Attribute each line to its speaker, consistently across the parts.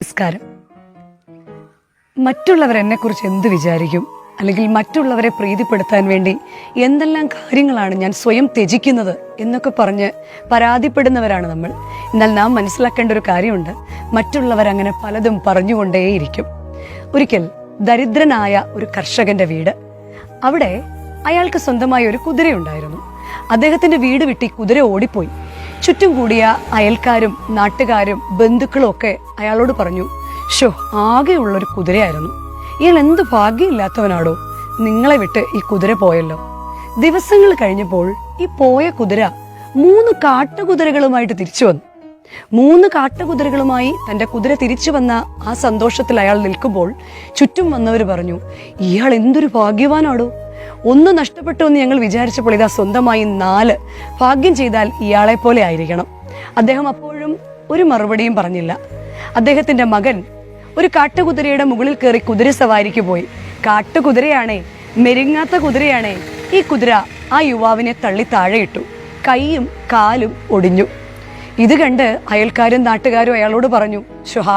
Speaker 1: നമസ്കാരം. മറ്റുള്ളവർ എന്നെക്കുറിച്ച് എന്ത് വിചാരിക്കും, അല്ലെങ്കിൽ മറ്റുള്ളവരെ പ്രീതിപ്പെടുത്താൻ വേണ്ടി എന്തെല്ലാം കാര്യങ്ങളാണ് ഞാൻ സ്വയം ത്യജിക്കുന്നത് എന്നൊക്കെ പറഞ്ഞ് പരാതിപ്പെടുന്നവരാണ് നമ്മൾ. എന്നാൽ നാം മനസ്സിലാക്കേണ്ട ഒരു കാര്യമുണ്ട്, മറ്റുള്ളവരങ്ങനെ പലതും പറഞ്ഞുകൊണ്ടേയിരിക്കും. ഒരിക്കൽ ദരിദ്രനായ ഒരു കർഷകന്റെ വീട്. അവിടെ അയാൾക്ക് സ്വന്തമായ ഒരു കുതിരയുണ്ടായിരുന്നു. അദ്ദേഹത്തിന്റെ വീട് വിട്ടി കുതിര ഓടിപ്പോയി. ചുറ്റും കൂടിയ അയൽക്കാരും നാട്ടുകാരും ബന്ധുക്കളും ഒക്കെ അയാളോട് പറഞ്ഞു, ഷോ, ആകെയുള്ളൊരു കുതിരയായിരുന്നു. ഇയാൾ എന്ത് ഭാഗ്യമില്ലാത്തവനാടോ, നിങ്ങളെ വിട്ട് ഈ കുതിര പോയല്ലോ. ദിവസങ്ങൾ കഴിഞ്ഞപ്പോൾ ഈ പോയ കുതിര 3 കാട്ടുകുതിരകളുമായിട്ട് തിരിച്ചു വന്നു. 3 കാട്ടുകുതിരകളുമായി തന്റെ കുതിര തിരിച്ചു വന്ന ആ സന്തോഷത്തിൽ അയാൾ നിൽക്കുമ്പോൾ ചുറ്റും വന്നവർ പറഞ്ഞു, ഇയാൾ എന്തൊരു ഭാഗ്യവാനാടോ, 1 നഷ്ടപ്പെട്ടു എന്ന് ഞങ്ങൾ വിചാരിച്ചപ്പോൾ ഇതാ സ്വന്തമായി 4. ഭാഗ്യം ചെയ്താൽ ഇയാളെ പോലെ ആയിരിക്കണം. അദ്ദേഹം അപ്പോഴും ഒരു മറുപടിയും പറഞ്ഞില്ല. അദ്ദേഹത്തിന്റെ മകൻ ഒരു കാട്ടുകുതിരയുടെ മുകളിൽ കയറി കുതിര സവാരിക്ക് പോയി. കാട്ടുകുതിരയാണേ, മെരുങ്ങാത്ത കുതിരയാണേ. ഈ കുതിര ആ യുവാവിനെ തള്ളി താഴെയിട്ടു. കൈയും കാലും ഒടിഞ്ഞു. ഇത് കണ്ട് അയൽക്കാരും നാട്ടുകാരും അയാളോട് പറഞ്ഞു,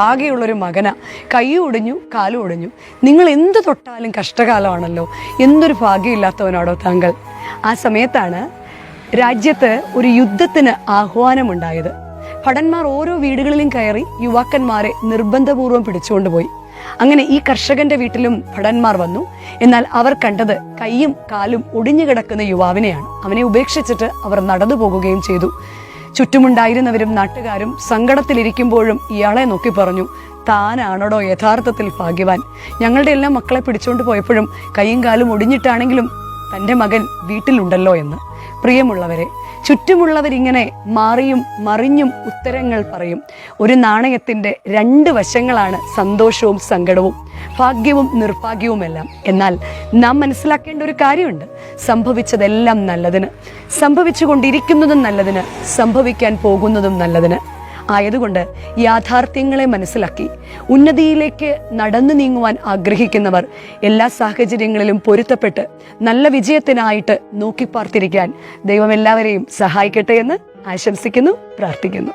Speaker 1: ആകെയുള്ളൊരു മകന, കൈയും ഒടിഞ്ഞു കാലും ഒടിഞ്ഞു, നിങ്ങൾ എന്ത് തൊട്ടാലും കഷ്ടകാലമാണല്ലോ, എന്തൊരു ഭാഗ്യമില്ലാത്തവനാണോ താങ്കൾ. ആ സമയത്താണ് രാജ്യത്ത് ഒരു യുദ്ധത്തിന് ആഹ്വാനമുണ്ടായത്. ഭടന്മാർ ഓരോ വീടുകളിലും കയറി യുവാക്കന്മാരെ നിർബന്ധപൂർവ്വം പിടിച്ചുകൊണ്ടുപോയി. അങ്ങനെ ഈ കർഷകന്റെ വീട്ടിലും ഭടന്മാർ വന്നു. എന്നാൽ അവർ കണ്ടത് കൈയും കാലും ഒടിഞ്ഞു കിടക്കുന്ന യുവാവിനെയാണ്. അവനെ ഉപേക്ഷിച്ചിട്ട് അവർ നടന്നു പോകുകയും ചെയ്തു. ചുറ്റുമുണ്ടായിരുന്നവരും നാട്ടുകാരും സങ്കടത്തിലിരിക്കുമ്പോഴും ഇയാളെ നോക്കി പറഞ്ഞു, താനാണോടോ യഥാർത്ഥത്തിൽ ഭാഗ്യവാൻ. ഞങ്ങളുടെ എല്ലാം മക്കളെ പിടിച്ചുകൊണ്ട് പോയപ്പോഴും കൈയും കാലും ഒടിഞ്ഞിട്ടാണെങ്കിലും തൻ്റെ മകൻ വീട്ടിലുണ്ടല്ലോ എന്ന്. പ്രിയമുള്ളവരെ, ചുറ്റുമുള്ളവരിങ്ങനെ മാറിയും മറിഞ്ഞും ഉത്തരങ്ങൾ പറയും. ഒരു നാണയത്തിന്റെ 2 വശങ്ങളാണ് സന്തോഷവും സങ്കടവും, ഭാഗ്യവും നിർഭാഗ്യവുമെല്ലാം. എന്നാൽ നാം മനസ്സിലാക്കേണ്ട ഒരു കാര്യമുണ്ട്, സംഭവിച്ചതെല്ലാം നല്ലതിന്, സംഭവിച്ചുകൊണ്ടിരിക്കുന്നതും നല്ലതിന്, സംഭവിക്കാൻ പോകുന്നതും നല്ലതിന്. ആയതുകൊണ്ട് യാഥാർത്ഥ്യങ്ങളെ മനസ്സിലാക്കി ഉന്നതിയിലേക്ക് നടന്നു നീങ്ങുവാൻ ആഗ്രഹിക്കുന്നവർ എല്ലാ സാഹചര്യങ്ങളിലും പൊരുത്തപ്പെട്ട് നല്ല വിജയത്തിനായിട്ട് നോക്കിപ്പാർത്തിരിക്കാൻ ദൈവം എല്ലാവരെയും സഹായിക്കട്ടെ എന്ന് ആശംസിക്കുന്നു, പ്രാർത്ഥിക്കുന്നു.